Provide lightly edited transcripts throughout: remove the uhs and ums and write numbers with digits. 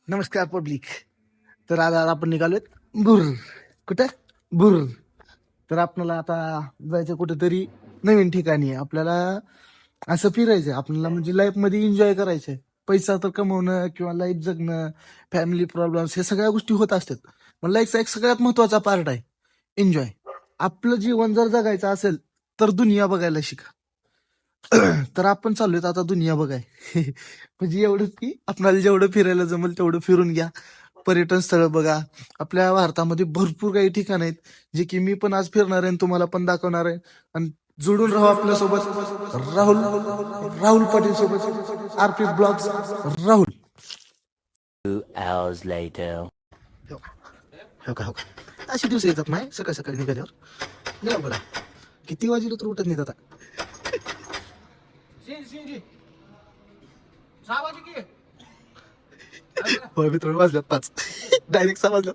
नमस्कार पब्लिक. तर आज आपण निघालोय बुर. कुठं बुर. तर आपल्याला आता जायचं कुठेतरी नवीन ठिकाणी. आपल्याला असं फिरायचंय आपल्याला, म्हणजे लाईफ मध्ये एन्जॉय करायचंय. पैसा तर कमवणं किंवा लाईफ जगणं, फॅमिली प्रॉब्लेम्स, हे सगळ्या गोष्टी होत असतात. पण लाईफचा एक सगळ्यात महत्वाचा पार्ट आहे एन्जॉय. आपलं जीवन जर जगायचं असेल तर दुनिया बघायला शिका. तर आपण चाललोय आता दुनिया बघाय. म्हणजे एवढंच की आपल्याला जेवढं फिरायला जमेल तेवढं फिरून घ्या. पर्यटन स्थळ बघा. आपल्या भारतामध्ये भरपूर काही ठिकाण आहेत जे की मी पण आज फिरणार आहे आणि तुम्हाला पण दाखवणार आहे. आणि जोडून राहू आपल्यासोबत राहुल राहुल पाटील सोबत, RP blogs Rahul. 2 hours later. हो का अशी दिवस येतात नाही सकाळी सकाळी निघाल्यावर. बरं किती वाजेला तर उठत नाही आता. होय मित्र, वाजल्यात 5. डायरेक्ट समजलं.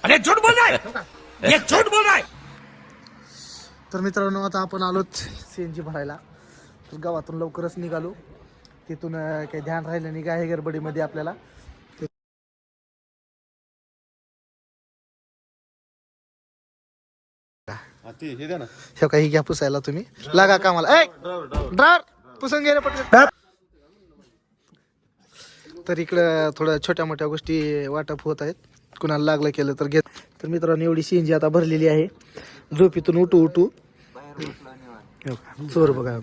अरे झूठ बोल रहा है, ये झूठ बोल रहा है. तर मित्रांनो आता आपण आलोच सीएनजी भरायला. तर गावातून लवकरच निघालो. तिथून काही ध्यान राहिलं नाही काय गडबडीमध्ये आपल्याला. हे काही घ्या पुसायला, तुम्ही लागा कामाला. ड्रायव्हर पुसून गेले पटकन. तर इकडं थोड्या छोट्या मोठ्या गोष्टी वाटप होत आहेत. कुणाला लागलं केलं तर घेत. तर मित्रांनो एवढी सीएनजी आता भरलेली आहे. झोपीतून उठू चोर बघा.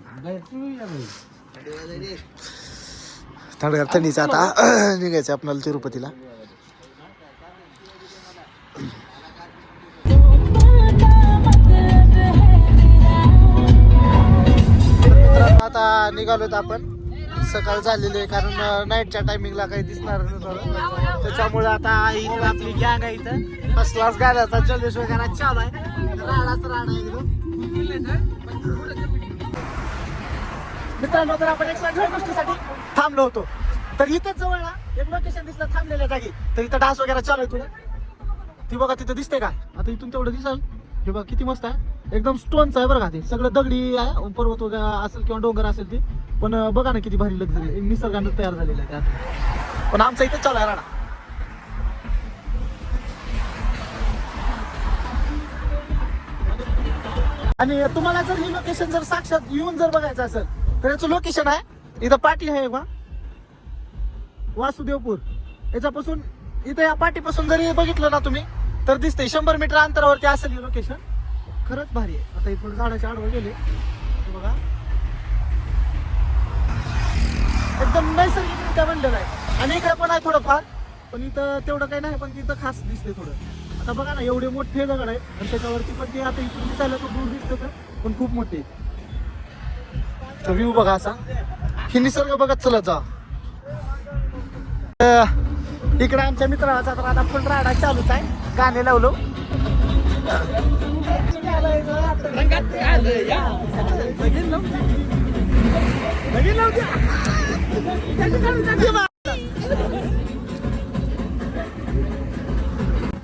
थंडगार थंडीचं आता निघायचं आपल्याला तिरुपतीला. आता निघालोत आपण. सकाळ झालेली आहे कारण नाईटच्या टायमिंगला काही दिसणार नव्हतं. त्याच्यामुळे आता इकडे आपली गँग आहे. इथं कसलाच गाड्याचा जल्लोष वगैरे चालू आहे. राडाच राडा एकदम. मित्रांनो तर आपण एक गोष्टीसाठी थांबलो होतो. तर इथंच जवळ ना एक लोकेशन दिसलं थांबलेल्या जागी. तर इथं डान्स वगैरे चालू आहे. तुला ती बघा तिथं दिसते का. आता इथून तेवढं दिसल. हे बघा किती मस्त आहे. एकदम स्टोनचं आहे बरं का. ते सगळं दगडी आहे. पर्वत वगैरे असेल किंवा डोंगर असेल ते. पण बघा ना किती भारी लक्झरी निसर्गानं तयार झालेलं आहे त्यात. पण आमचा इथं चालू आहे राडा. आणि तुम्हाला जर ही लोकेशन जर साक्षात येऊन जर बघायचं असेल तर याचं लोकेशन आहे इथं पाटी आहे बा वासुदेवपूर. याच्यापासून इथं या पाटीपासून जरी बघितलं ना तुम्ही तर दिसतंय 100 मीटर अंतरावरती असेल हे लोकेशन. खरंच भारी आहे. आता इथून झाडाच्या आडवं गेले बघा. एकदम नैसर्गिकरित्या बनलेलं आहे. आणि इकडे पण आहे थोडंफार, पण इथं तेवढं काही नाही. पण तिथं खास दिसते थोडं. आता बघा ना एवढे मोठे दगड आहे आणि त्याच्यावरती पण ते आता इथून दिसायला तर दूर दिसतं पण खूप मोठे. तर व्ह्यू बघा असा. हे निसर्ग बघत चलत जा. इकडे आमच्या मित्राचा तर आता फुल राडा चालूच आहे. गाणे लावलो.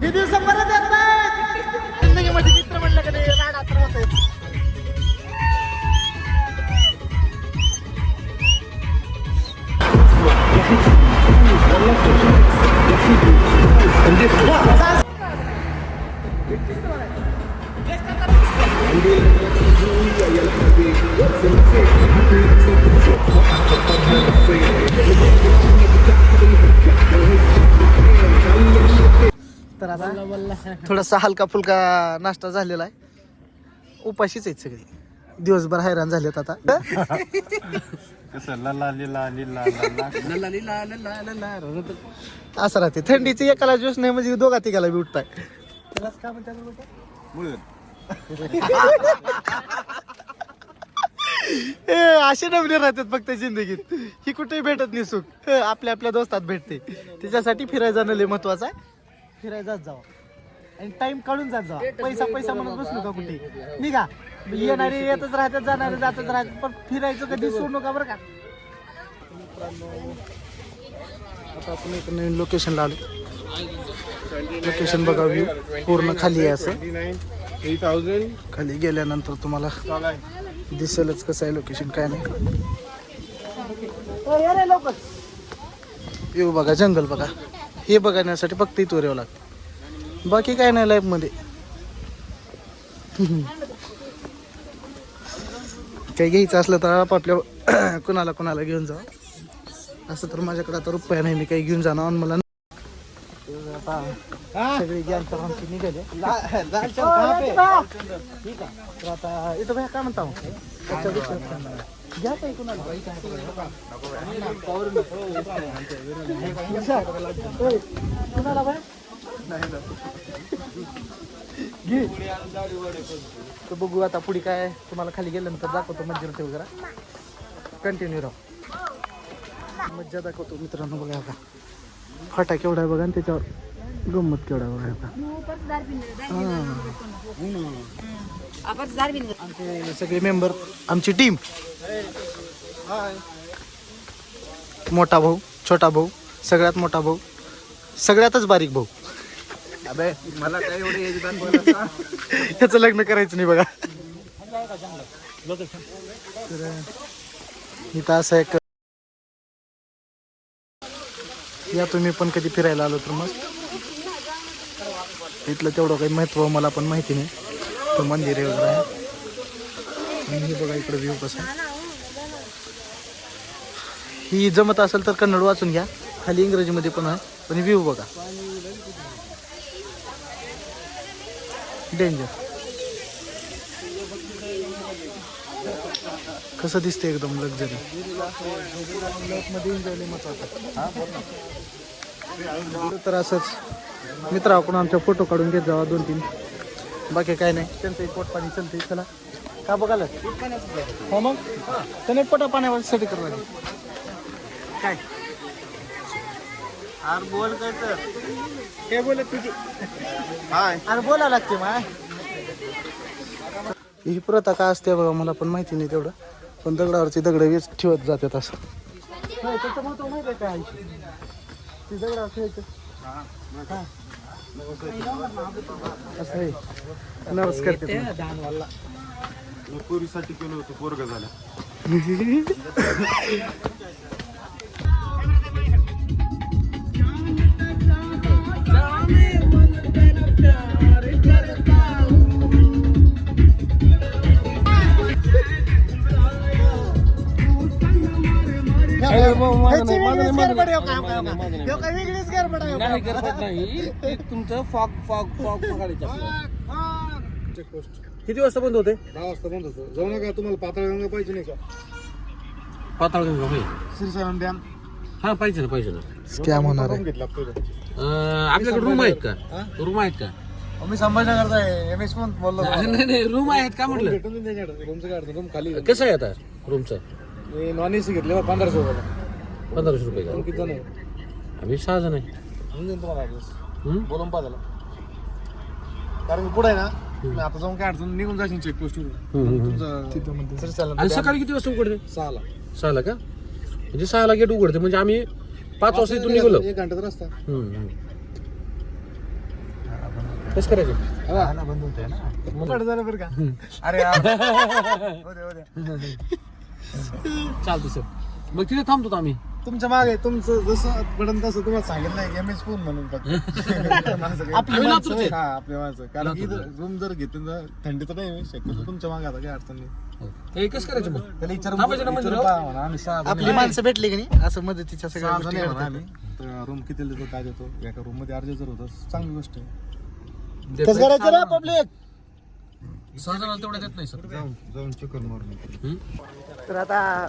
हे दिवस परत येत नाही. जिंदगीमध्ये मित्र म्हणलं का नाही राडा तर होतोय. तर आता थोडासा हलका फुलका नाश्ता झालेला आहे. उपाशीच आहेत सगळे. दिवसभर हैराण झालेत आता. असं राहते. थंडीची एकाला ज्यूस नाही म्हणजे दोघा तिघाला बी उठताय. असे नवरे राहतात फक्त जिंदगीत. ही कुठेही भेटत नाही सुख. आपल्या आपल्या दोस्तात भेटते. त्याच्यासाठी फिरायला जाणं लय महत्वाचं आहे. फिरायला जात जावं आणि टाइम काढून जात जावा. पैसा पैसा म्हणत बसलो का कुठे. निघा येणारे येतच राहतात जाणारे जातच राहतात. पण फिरायचं कधी सोडू नका बरं का. आता आपण एक नवीन लोकेशनला आलो. लोकेशन बघा. व्ह्यू पूर्ण खाली आहे असं. खाली गेल्यानंतर तुम्हाला दिसेलच कसं आहे लोकेशन काय नाही. येऊ बघा जंगल बघा, हे बघण्यासाठी फक्त इथवर यावं लागतं, बाकी काय नाही लाईफ मध्ये. काही घ्यायचं असलं तर आपापल्या कुणाला कुणाला घेऊन जा. असं तर माझ्याकडे आता रुपया नाही, मी काही घेऊन जाणार आणि मला आता सगळे गॅन तर आमची निघाले. तर आता इथं बाहेर काय म्हणता घ्या काही कुणाला कुणाला बाहेर घे. तर बघू आता पुढे काय, तुम्हाला खाली गेल्यानंतर दाखवतो मज्जा होते वगैरे. कंटिन्यू राहू, मज्जा दाखवतो मित्रांनो. बघा आता फाटा केवढा आहे बघा, आणि त्याच्यावर गंमत केवढा आहे बघा. आमचे सगळे मेंबर, आमची टीम, मोठा भाऊ, छोटा भाऊ, सगळ्यात मोठा भाऊ, सगळ्यातच बारीक भाऊ. अबे मला काय एवढे एज दाखवायला त्याचं लग्न करायचं नाही बघा. तर इथं असं एक, या तुम्ही पण कधी फिरायला आलो तर मस्त. इथलं तेवढं काही महत्त्व मला पण माहिती नाही, तो मंदिर आहे वगैरे आहे. आणि हे बघा इकडे व्ह्यू कसा आहे. ही जमत असेल तर कन्नड वाचून घ्या, खाली इंग्रजीमध्ये पण आहे, पण व्ह्यू बघा डेंजर कसं दिसते, एकदम लक्झरी. तर असंच मित्र आपण आमच्या फोटो काढून घेत जावा 2-3, बाकी काय नाही. त्यांचं पोट पाणी चालते. चला का बघायला हो मग त्याने पोटा पाण्यासाठी करणार काय आर बोल काय तर हे बोलत तुझी हाय अरे बोला लागते माय. ही प्रथा काय असते बघा, मला पण माहिती नाही तेवढं, पण दगडावरची दगड वेच ठेवत जातात असं. त्याचं महत्व माहिती आहे काय, ती दगडावर ठेवायचं. असं आहे. नमस्कार ते पोरीसाठी केलं होतं, पोरग झालं. तुमचं फॉग फॉग फॉग किती वाजता बंद होते? 10 वाजता बंद होतो. जाऊ नका, तुम्हाला पाताळगंगा पाहिजे नाही का? पाताळगंगा होय. श्रीशैलम डॅम हा पाहिजे ना, पाहिजे ना. स्कॅम होणार आहे. घेतला आपल्याला. आपल्याकडे रूम आहेत का? रूम आहेत का? मी संभाजीनगरचा आहे, एम एस पण बोललो. नाही नाही, रूम आहेत का म्हटलं? भेटून देईन त्याच्याकडे. रूमचं काढतो, रूम खाली आहे. कसं आहे आता रूमचं? मी नॉन एसी घेतले बा 1500 रुपयाला. 1500 रुपये का? तुम्ही किती जण आहे? आम्ही 6 जण आहे. होऊन जाईल तुम्हाला ऍड्रेस. हम्म? बोलून पाहा त्याला. कारण की पुढे आहे ना, मी आता जाऊन काय अडचण निघून जाशील चेकपोस्टवरून. तुमचं श्रीशैलम आणि सकाळी किती वाजता उघडते? 6ला. 6ला का? म्हणजे 6ला गेट उघडते, म्हणजे आम्ही 5 वाजता इथून निघालो. 1 घंटाचा रस्ता. कसं करायचं? बंद होतंय ना. झालं बरं का? अरे यार. हो द्या. चालतं सर. मग तिथे थांबतो आम्ही. तुमच्या मागे तुमचं जसं पडन तसं तुम्हाला सांगितलं एम एस फोन म्हणून फक्त. आपली माणसं. हा आपले माणसं. कारण की रूम जर घेतली तर थंडी तर नाही शक्यतो तुमच्या मागे आता काही अडचण नाही. हे कसं करायचं मग? त्याला थांबायचं ना मंदिरावर? आम्ही 6 आपली माणसं भेटली की नाही असं मदतीच्या सगळ्या गोष्टी जण करतात. आम्ही तर रूम किती देतो काय देतो, एका रूम मध्ये अर्ज जर होतं चांगली गोष्ट आहे. कसं करायचं रे पब्लिक? 6 जणांना तेवढं देत नाही सर. जाऊन चिकन मारून. तर आता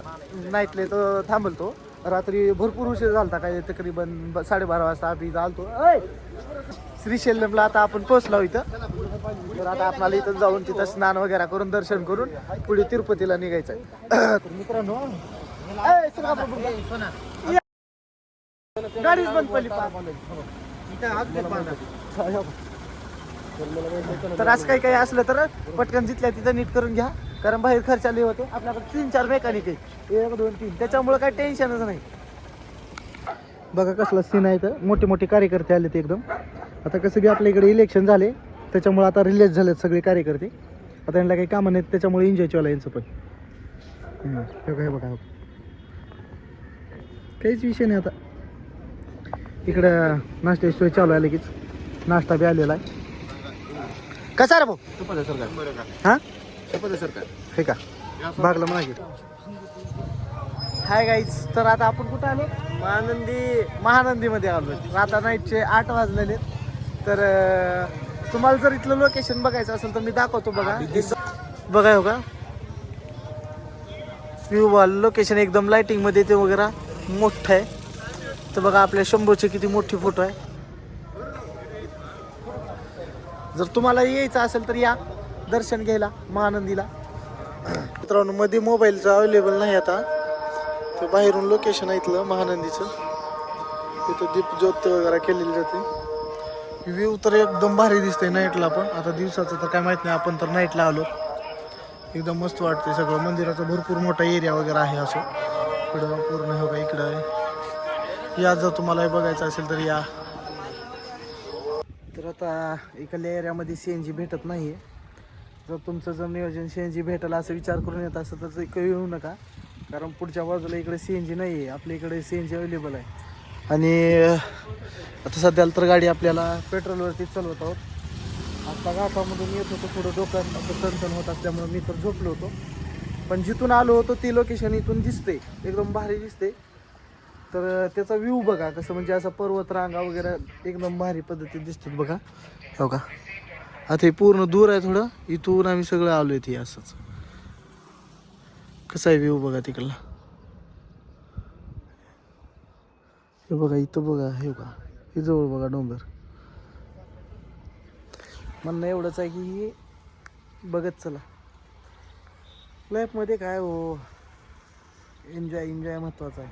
नाईटले तो थांबलतो. रात्री भरपूर उशीर झालता, काय तकरीबन 12:30 वाजता आम्ही आलतो. श्रीशैलमला आता आपण पोहोचलो इथं. तर आता आपल्याला इथं जाऊन तिथं स्नान वगैरे करून दर्शन करून पुढे तिरुपतीला निघायचं आहे. तर मित्रांनो गाडीच बंद पडली. तर असं काही असलं तर पटकन जिथल्या तिथं नीट करून घ्या, कारण बाहेर खर्च आले होते. आपल्याकडे 3-4 मेकॅनिक आहे, 1, 2, 3, त्याच्यामुळे काही टेन्शनच नाही. बघा कसला सीन आहे, तर मोठे मोठे कार्यकर्ते आले ते एकदम. आता कसं बी आपल्या इकडे इलेक्शन झाले, त्याच्यामुळे आता रिलीज झालेत सगळे कार्यकर्ते. आता यांना काही कामं नाहीत, त्याच्यामुळे एन्जॉय चालू आहे यांचं पण. हे बघा काहीच विषय नाही आता. इकडं नाश्त्याची सोय चालू आहे, लगेच नाश्ता बी आलेला आहे. कसा रे भाऊ? हा हे का भागलं म्हणा की. हाय गाईज, तर आता आपण कुठं आलो? महानंदीमध्ये आलो. आता नाईटचे 8 वाजलेले. तर तुम्हाला जर इथलं लोकेशन बघायचं असेल तर मी दाखवतो. बघा हो का व्ह्यू, लोकेशन एकदम लाइटिंग मध्ये ते वगैरे मोठं आहे. तर बघा आपल्या शंभूचे किती मोठी फोटो आहे. जर तुम्हाला यायचं असेल तर या दर्शन घ्यायला महानंदीला. मित्रांनो, मध्ये मोबाईलचं अवेलेबल नाही आता. ते बाहेरून लोकेशन आहे इथलं महानंदीचं. तिथं दीपज्योत वगैरे केलेली जाते. व्ह्यू तर एकदम भारी दिसतंय नाईटला. पण आता दिवसाचं तर काय माहित नाही, आपण तर नाईटला आलो. एकदम मस्त वाटते सगळं. मंदिराचा भरपूर मोठा एरिया वगैरे आहे. असं इकडं पूर्ण हो का इकडं आहे. या जर तुम्हाला बघायचं असेल तर या. तर आता इकडल्या एरियामध्ये CNG भेटत नाही. जर तुमचं जर नियोजन CNG भेटेल असं विचार करून येत असं तर काही येऊ नका, कारण पुढच्या बाजूला इकडे CNG नाही आहे. आपल्या इकडे CNG अवेलेबल आहे. आणि आता सध्याला तर गाडी आपल्याला पेट्रोलवरती चालवत आहोत. आता घाटामधून येत होतो, थोडं डोक्यात असं टणटण होत असल्यामुळे मी तर झोपलो होतो. पण जिथून आलो होतो ती लोकेशन इथून दिसते, एकदम भारी दिसते. तर त्याचा व्ह्यू बघा कसं, म्हणजे असं पर्वत रांगा वगैरे एकदम भारी पद्धतीत दिसतात बघा. हो का, आता हे पूर्ण दूर आहे थोडं. इथून आम्ही सगळं आलो इथे असंच. कसा आहे व्ह्यू बघा तिकडला. हे बघा इथं बघा, हे बघा हे जवळ बघा डोंगर. म्हणणं एवढंच आहे की बघत चला. लाईफमध्ये काय हो, एन्जॉय महत्वाचा आहे.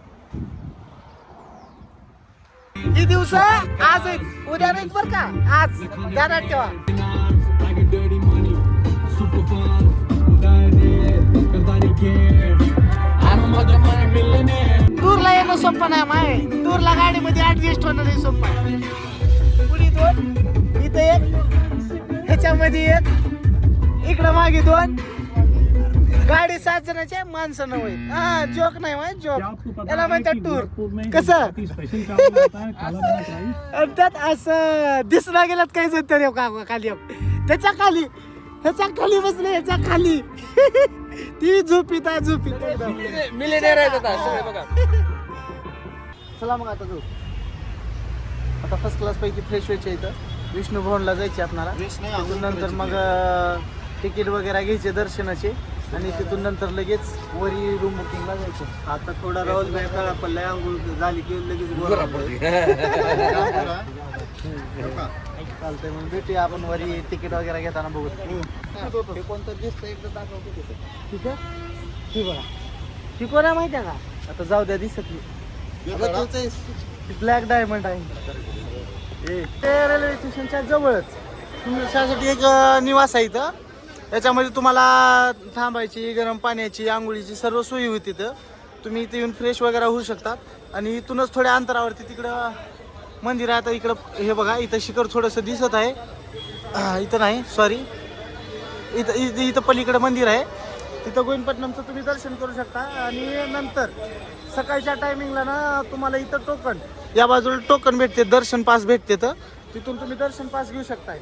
ही दिवस आज आहेत, उद्या नाहीत बरं का. आज ध्यानात ठेवा. टूरला येणं सोपं नाही माय. टूरला गाडीमध्ये ऍडजस्ट होणं नाही सोपं. पुढे 2, इथं 1, ह्याच्यामध्ये 1, इकडं मागे 2. गाडी 7 जणांच्या माणसं नव्हे. हा जोक नाही माय, जोक याला म्हणतात टूर. कसं त्यात असं दिसला गेलात काही जण तरी खाली, त्याच्या खाली, ह्याच्या खाली बसले, ह्याच्या खाली ती झोपीत मिलेनियर आहे बघा. चला मग आता जाऊ. आता फर्स्ट क्लास पैकी फ्रेश व्हायचे इथं. विष्णू भवनला जायचे आपल्याला. तिथून नंतर मग तिकीट वगैरे घ्यायचे दर्शनाचे, आणि तिथून नंतर लगेच वरी रूम बुकिंगला जायचं. आता थोडा राहुल बॅग करा पडलाय, अंघोळ झाली की लगेच चालतंय. मग भेटूया आपण वरी तिकीट वगैरे घेताना बघू. हे कोणतं दिसतं एकदा दाखवतो तिथे. ठीक आहे, ही बघा ही कोण आहे माहिती आहे का. आता जाऊ द्या, दिसत नाही. ब्लॅक डायमंड आहे. ते रेल्वे स्टेशनच्या जवळच तुमच्यासाठी एक निवास आहे इथं. याच्यामध्ये तुम्हाला थांबायची, गरम पाण्याची, आंघोळीची सर्व सोयी होती. तिथं तुम्ही इथे येऊन फ्रेश वगैरे होऊ शकतात. आणि इथूनच थोड्या अंतरावरती तिकडं मंदिर आहे. आता इकडं हे बघा, इथं शिखर थोडंसं दिसत आहे. इथं नाही, सॉरी, इथं पलीकडं मंदिर आहे. तिथं गोविंदपट्टणमचं तुम्ही दर्शन करू शकता. आणि नंतर सकाळच्या टायमिंगला ना तुम्हाला इथं टोकन, या बाजूला टोकन भेटते, दर्शन पास भेटते. तर तिथून तुम्ही दर्शन पास घेऊ शकताय.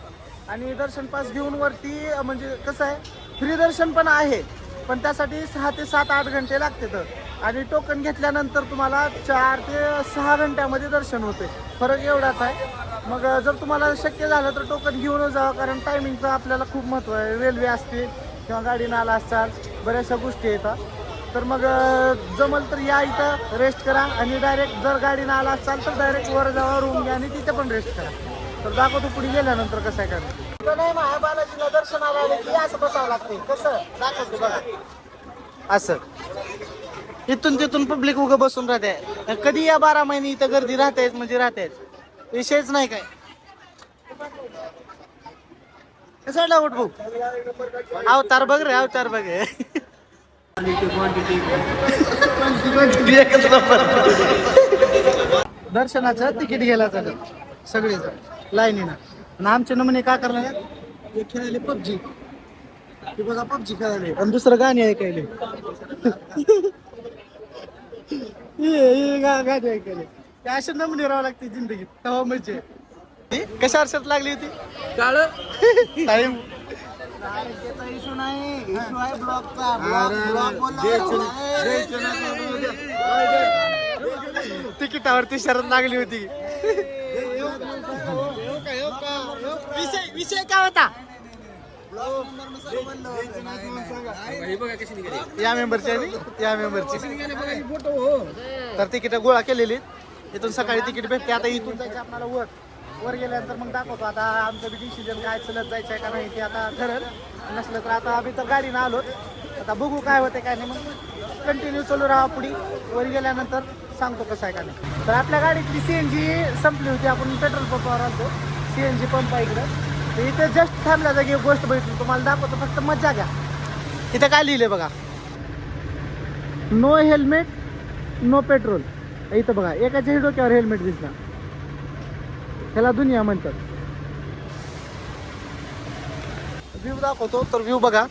आणि दर्शन पास घेऊन वरती म्हणजे कसं आहे, फ्री दर्शन पण आहे, पण त्यासाठी 6 ते 7-8 घंटे लागते. तर आणि टोकन घेतल्यानंतर तुम्हाला 4 ते 6 घंट्यामध्ये दर्शन होते. फरक एवढाच आहे. मग जर तुम्हाला शक्य झालं तर टोकन घेऊनच जावं, कारण टायमिंगचं आपल्याला खूप महत्त्व आहे. रेल्वे असते किंवा गाडीनं आला असतात, बऱ्याचशा गोष्टी येतात. तर मग जमल तर या इथं रेस्ट करा, आणि डायरेक्ट जर गाडीनं आला असाल तर डायरेक्ट वर जावा, रूम घ्या आणि तिथे पण रेस्ट करा. तर दाखवतो पुढे गेल्यानंतर कसं आहे का. नाही महाबालाजीला दर्शनाला आले की असं बसावं लागते. कसं दाखवतो बघा, असं इथून तिथून पब्लिक उगं बसून राहते. कधी या 12 महिने इथं गर्दी राहतेच, म्हणजे राहतेच, विषयच नाही काय. कसं डाऊट भाऊ, अवतार बघ रे, अवतार बघ. दर्शनाचं तिकीट घ्यायला चालत सगळेच लाईनीनं. आणि आमचे नमुने काय करणार, हे खेळायले PUBG. हे बघा PUBG खेळायले आणि दुसरं गाणी ऐकायले. गाडी ऐकायला त्या अशा नमुने राहावं लागते जिंदगीत तेव्हा म्हणजे कशा वर्षात लागली होती काळ टाइम इशू नाही इशू आहे ब्लॉकचा तिकिटावरती शरद लागली होती विषय काय होता या मेंबरची आणि या मेंबरची तर तिकीट गोळा केलेली इथून सकाळी तिकीट भेटते आता इथून जायचं आपल्याला वर गेल्यानंतर मग दाखवतो आता आमचं बी डिसिजन काय चलत जायचं आहे का नाही ते आता ठरेल नसलं तर आता आम्ही तर गाडीनं आलो आता बघू काय होते काय नाही मग कंटिन्यू चालू राहा पुढे वर गेल्यानंतर सांगतो कसं आहे का नाही तर आपल्या गाडीतली CNG संपली होती आपण पेट्रोल पंपावर आलतो CNG पंप आहे इकडं तर इथे जस्ट थांबल्या जागी एक गोष्ट भेटली तुम्हाला दाखवतो फक्त मजा घ्या इथं काय लिहिलंय बघा नो हेल्मेट नो पेट्रोल इथं बघा एकाच्याही डोक्यावर हेल्मेट दिसला त्याला दुनिया म्हणतात व्ह्यू दाखवतो तर व्ह्यू बघा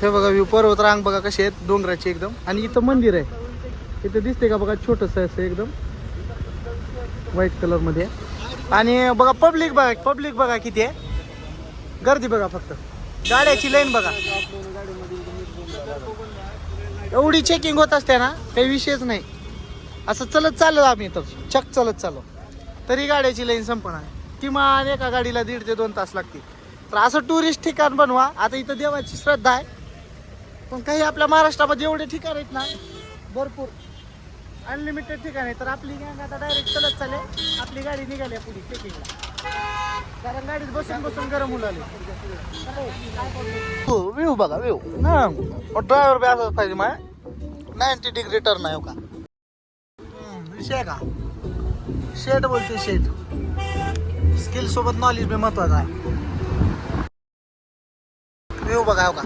हे बघा व्ह्यू पर्वत रांग बघा कशी आहेत डोंगराची एकदम आणि इथं मंदिर आहे इथं दिसते का बघा छोटस असं एकदम व्हाईट कलर मध्ये आणि बघा पब्लिक बघा किती आहे गर्दी बघा फक्त गाड्याची लाईन बघा एवढी चेकिंग होत असते ना काही विषयच नाही असं चलत चाललो आम्ही तर चक चलत चाललो तरी गाड्याची लाईन संपणार किमान एका गाडीला 1.5 ते 2 तास लागतील तर असं टुरिस्ट ठिकाण बनवा आता इथं देवाची श्रद्धा आहे पण काही आपल्या महाराष्ट्रामध्ये एवढे ठिकाण आहेत ना भरपूर अनलिमिटेड ठिकाण आहे तर आपली गँग आता डायरेक्ट चलत चाले आपली गाडी निघाली पुढे चेकिंगला कारण गाडीत बसून गरम होऊ लागली व्ह्यू बघा व्ह्यू ना ड्रायव्हर बी असंच पाहिजे माय 90 डिग्री टर्न आहे का विषय का शेट बोलते शेट स्किल सोबत नॉलेज बी महत्वाचं आहे व्ह्यू बघा का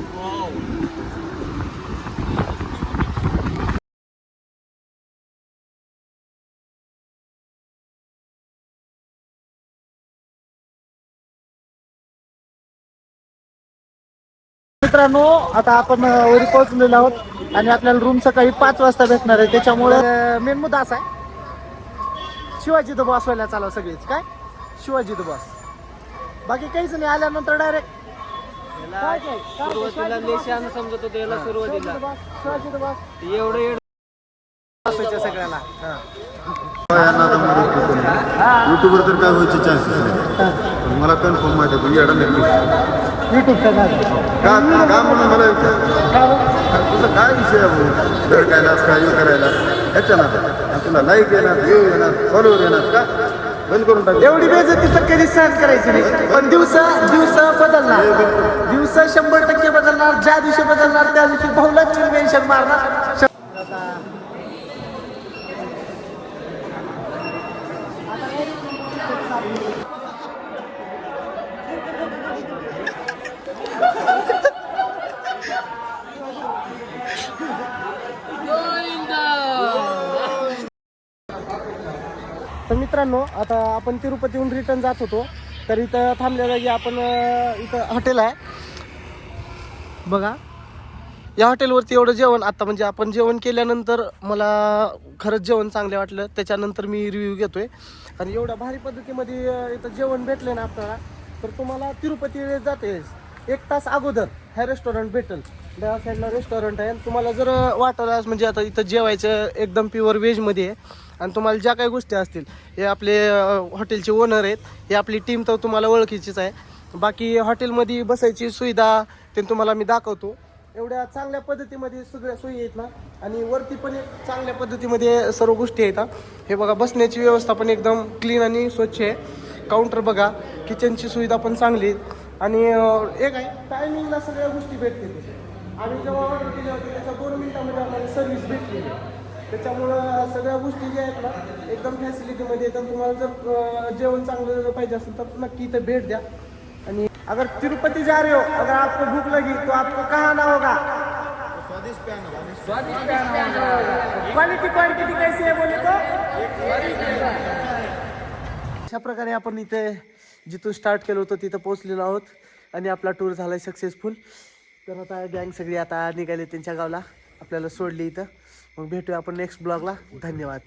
मित्रांनो आता आपण वरी पोहोचलेलो आहोत आणि आपल्याला रूम सकाळी 5 वाजता भेटणार आहे त्याच्यामुळे मेन मुद्दा असा आहे शिवाजी द बॉस व्हायला चालव सगळीच काय शिवाजी द बॉस बाकी काहीच नाही आल्यानंतर डायरेक्ट सुरुवातीला लेशान समजत होते याला सुरुवातीला शिवाजी द बॉस एवढं सगळ्याला युट्यूबवर तर काय व्हायचे चान्सेस नाही मला कन्फर्म माहिती आहे तू येडा नक्की युट्यूबचा का म्हणून मला तुझा काय विषय आहे धडकायला काय करायला ह्याच्या ना तुला लाईक येणार व्ह्यू येणार फॉलोवर येणार का बंद करून टाक एवढी बेइज्जती तर कधी सहन करायची नाही पण दिवस बदलणार दिवस 100% बदलणार ज्या दिवशी बदलणार त्या दिवशी बहुलाच मेन्शन मारणार तर मित्रांनो आता आपण तिरुपतीहून रिटर्न जात होतो तर इथं थांबल्या जागी आपण इथं हॉटेल आहे बघा या हॉटेलवरती एवढं जेवण आता म्हणजे आपण जेवण केल्यानंतर मला खरंच जेवण चांगले वाटलं त्याच्यानंतर मी रिव्ह्यू घेतोय आणि एवढ्या भारी पद्धतीमध्ये इथं जेवण भेटलं ना आपल्याला तर तुम्हाला तिरुपती जाते 1 तास अगोदर हे रेस्टॉरंट भेटेल त्या साईडला रेस्टॉरंट आहे तुम्हाला जर वाटलं म्हणजे आता इथं जेवायचं एकदम प्युअर व्हेजमध्ये आहे आणि तुम्हाला ज्या काही गोष्टी असतील हे आपले हॉटेलचे ओनर आहेत हे आपली टीम तर तुम्हाला ओळखीचीच आहे बाकी हॉटेलमध्ये बसायची सुविधा ते तुम्हाला मी दाखवतो एवढ्या चांगल्या पद्धतीमध्ये सगळ्या सोयी आहेत ना आणि वरती पण एक चांगल्या पद्धतीमध्ये सर्व गोष्टी आहेत हे बघा बसण्याची व्यवस्था पण एकदम क्लीन आणि स्वच्छ आहे काउंटर बघा किचनची सुविधा पण चांगली आणि एक आहे टायमिंगला सगळ्या गोष्टी भेटते आम्ही जेव्हा ऑर्डर केली होती त्याच्या 2 मिनिटामध्ये आम्हाला सर्व्हिस भेटली त्याच्यामुळं सगळ्या गोष्टी ज्या आहेत ना एकदम फॅसिलिटीमध्ये येतात तुम्हाला जर जेवण चांगलं पाहिजे असेल तर नक्की इथं भेट द्या आणि अगर तिरुपति जा रहे हो अगर आपको भूख लगी तो आपको कहाँ आना होगा क्वालिटी क्वांटिटी कैसी है बोले तो अशा प्रकारे आपण इथे जिथून स्टार्ट केलं होतं तिथं पोहोचलेलो आहोत आणि आपला टूर झालाय सक्सेसफुल तर आता गँग सगळी आता निघाली त्यांच्या गावला आपल्याला सोडली इथं. मग भेटूया आपण नेक्स्ट ब्लॉगला. धन्यवाद.